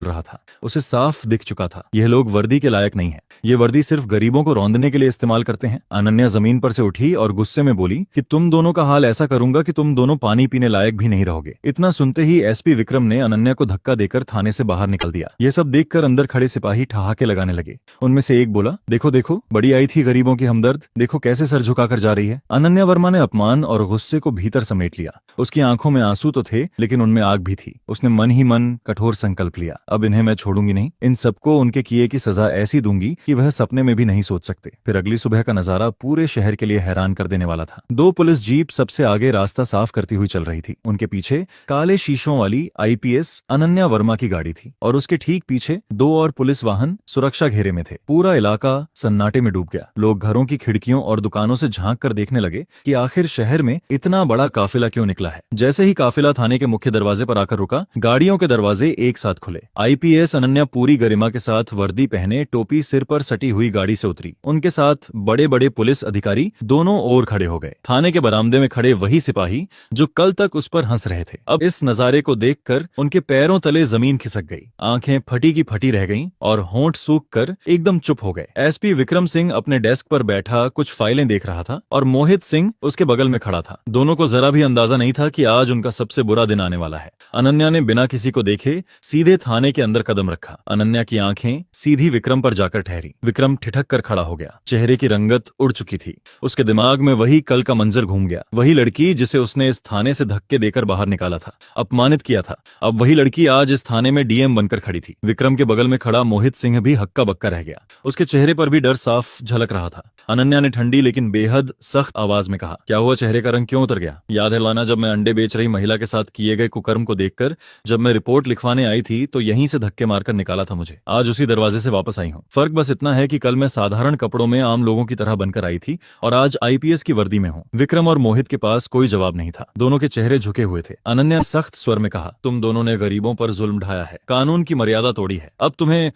रहा था। उसे साफ दिख चुका था, यह लोग वर्दी के लायक नहीं है। ये वर्दी सिर्फ गरीबों को रौंदने के लिए इस्तेमाल करते हैं। अनन्या जमीन पर से उठी और गुस्से में बोली कि तुम दोनों का हाल ऐसा करूंगा कि तुम दोनों पानी पीने लायक भी नहीं रहोगे। इतना सुनते ही एसपी विक्रम ने अनन्या को धक्का देकर थाने से बाहर निकल दिया। यह सब देखकर अंदर खड़े सिपाही ठहाके लगाने लगे। उनमें से एक बोला, देखो देखो, बड़ी आई थी गरीबों की हमदर्द, देखो कैसे सर झुकाकर जा रही है। अनन्या वर्मा ने अपमान और गुस्से को भीतर समेट लिया। उसकी आंखों में आंसू तो थे, लेकिन उनमें आग भी थी। उसने मन ही मन कठोर संकल्प लिया, अब इन्हें मैं छोड़ूंगी नहीं। इन सबको उनके किए की सजा ऐसी दूंगी कि वह सपने में भी नहीं सोच सकते। फिर अगली सुबह का नजारा पूरे शहर के लिए हैरान कर देने वाला था। दो पुलिस जीप सबसे आगे रास्ता साफ करती हुई चल रही थी। उनके पीछे काले शीशों वाली आईपीएस अनन्या वर्मा की गाड़ी थी और उसके ठीक पीछे दो और पुलिस वाहन सुरक्षा घेरे में थे। पूरा इलाका सन्नाटे में डूब गया। लोग घरों की खिड़कियों और दुकानों से झांक कर देखने लगे कि आखिर शहर में इतना बड़ा काफिला क्यों निकला है। जैसे ही काफिला थाने के मुख्य दरवाजे पर आकर रुका, गाड़ियों के दरवाजे एक साथ खुले। आईपीएस अनन्या पूरी गरिमा के साथ वर्दी पहने, टोपी सिर पर सटी हुई गाड़ी से उतरी। उनके साथ बड़े बड़े पुलिस अधिकारी दोनों ओर खड़े हो गए। थाने के बरामदे में खड़े वही सिपाही जो कल तक उस पर हंस रहे थे, अब इस नजारे को देखकर उनके पैरों तले जमीन खिसक गई। आंखें फटी की फटी रह गईं और होंठ सूख कर एकदम चुप हो गए। एसपी विक्रम सिंह अपने डेस्क पर बैठा कुछ फाइलें देख रहा था और मोहित सिंह उसके बगल में खड़ा था। दोनों को जरा भी अंदाजा नहीं था कि आज उनका सबसे बुरा दिन आने वाला है। अनन्या ने बिना किसी को देखे सीधे थाने के अंदर कदम रखा। अनन्या की आंखें सीधी विक्रम पर जाकर ठहरी। विक्रम ठिठक कर खड़ा हो गया। चेहरे की रंगत उड़ चुकी थी। उसके दिमाग में वही कल का मंजर घूम गया। वही लड़की जिसे उसने इस थाने से धक्के देकर बाहर निकाला था, अपमानित किया था, अब वही लड़की आज इस थाने में डीएम बनकर खड़ी थी। विक्रम के बगल में खड़ा मोहित सिंह भी हक्का बक्का रह गया। उसके चेहरे पर भी डर साफ झलक रहा था। अनन्या ने ठंडी लेकिन बेहद सख्त आवाज में कहा, क्या हुआ, चेहरे का रंग क्यों उतर गया? याद है लाना, जब मैं अंडे बेच रही महिला के साथ किए गए कुकर्म को देखकर जब मैं रिपोर्ट लिखवाने आई थी तो यहीं से धक्के मारकर निकाला था मुझे। आज उसी दरवाजे से वापस आई हूँ। फर्क बस इतना है कि कल मैं साधारण कपड़ों में आम लोगों की तरह बनकर आई थी और आज आईपीएस की वर्दी में हूँ। विक्रम और मोहित के पास कोई जवाब नहीं था। दोनों के चेहरे झुके हुए थे। अनन्या सख्त स्वर में कहा, तुम दोनों ने गरीबों पर जुल्म ढाया है, कानून की मर्यादा तोड़ी है। अब तुम्हें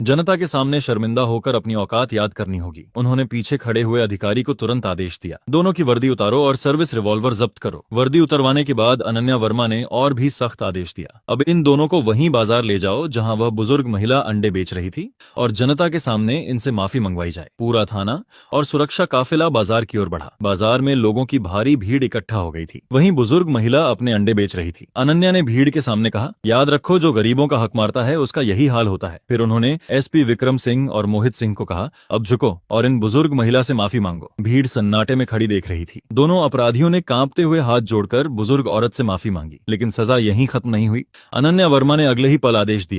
जनता के सामने शर्मिंदा होकर अपनी औकात याद करनी होगी। उन्होंने पीछे खड़े हुए अधिकारी को तुरंत आदेश दिया, दोनों की वर्दी उतारो और सर्विस रिवॉल्वर जब्त करो। वर्दी उतरवाने के बाद अनन्या वर्मा ने और भी सख्त आदेश दिया, अब इन दोनों को वहीं बाजार ले जाओ जहां वह बुजुर्ग महिला अंडे बेच रही थी और जनता के सामने इनसे माफी मंगवाई जाए। पूरा थाना और सुरक्षा काफिला बाजार की ओर बढ़ा। बाजार में लोगों की भारी भीड़ इकट्ठा हो गई थी। वहीं बुजुर्ग महिला अपने अंडे बेच रही थी। अनन्या ने भीड़ के सामने कहा, याद रखो, जो गरीबों का हक मारता है उसका यही हाल होता है। फिर उन्होंने एसपी विक्रम सिंह और मोहित सिंह को कहा, अब झुको और इन बुजुर्ग महिला से माफी मांगो। भीड़ सन्नाटे में खड़ी देख रही थी। दोनों अपराधियों ने कांपते हुए हाथ जोड़कर बुजुर्ग औरत से माफी मांगी, लेकिन सजा यहीं खत्म नहीं हुई। अनन्या वर्मा ने अगले ही पल आदेश दिया,